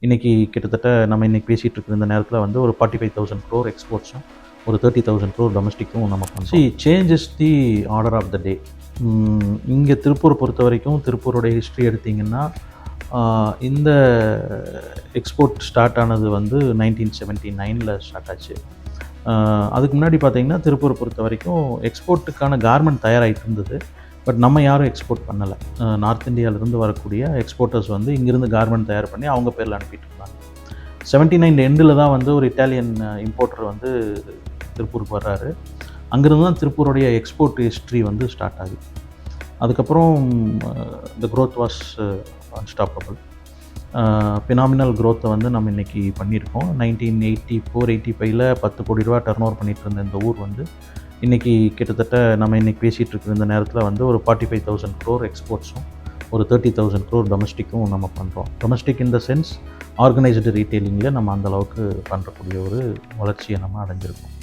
இன்றைக்கி கிட்டத்தட்ட நம்ம இன்றைக்கி பேசிகிட்டு இருக்கிற இந்த நேரத்தில் வந்து ஒரு 45,000 crore எக்ஸ்போர்ட்ஸும் ஒரு 30,000 crore டொமஸ்டிக்கும் நம்ம பண்ணுறோம். Change is the order of the day. இங்கே திருப்பூர் பொறுத்த வரைக்கும் திருப்பூருடைய ஹிஸ்ட்ரி எடுத்திங்கன்னா இந்த எக்ஸ்போர்ட் ஸ்டார்ட் ஆனது வந்து 1979 ஸ்டார்ட் ஆச்சு. அதுக்கு முன்னாடி பார்த்திங்கன்னா திருப்பூரை பொறுத்த வரைக்கும் எக்ஸ்போர்ட்டுக்கான கார்மெண்ட் தயாராகிட்டு இருந்தது. பட் நம்ம யாரும் எக்ஸ்போர்ட் பண்ணலை. நார்த் இந்தியாவிலேருந்து வரக்கூடிய எக்ஸ்போர்ட்டர்ஸ் வந்து இங்கேருந்து கார்மெண்ட் தயார் பண்ணி அவங்க பேரில் அனுப்பிட்டு இருந்தாங்க. 79 எண்டில் தான் வந்து ஒரு இட்டாலியன் இம்போர்ட்டர் வந்து திருப்பூருக்கு வர்றாரு. அங்கேருந்து தான் திருப்பூருடைய எக்ஸ்போர்ட் ஹிஸ்ட்ரி வந்து ஸ்டார்ட் ஆகுது. அதுக்கப்புறம் the growth was unstoppable. Phenomenal க்ரோத்தை வந்து நம்ம இன்றைக்கி பண்ணியிருக்கோம். 1984-85 10 கோடி ரூபா டர்ன் ஓவர் பண்ணிகிட்டு இருந்த இந்த ஊர் வந்து இன்றைக்கி கிட்டத்தட்ட நம்ம இன்றைக்கி பேசிகிட்டு இருக்கிற இந்த நேரத்தில் வந்து ஒரு 45,000 crore எக்ஸ்போர்ட்ஸும் ஒரு 30,000 crore டொமஸ்டிக்கும் நம்ம பண்ணுறோம். Domestic in the sense organised ரீட்டெயிலிங்கில் நம்ம அந்தளவுக்கு பண்ணுறக்கூடிய ஒரு வளர்ச்சியை நம்ம அடைஞ்சிருக்கோம்.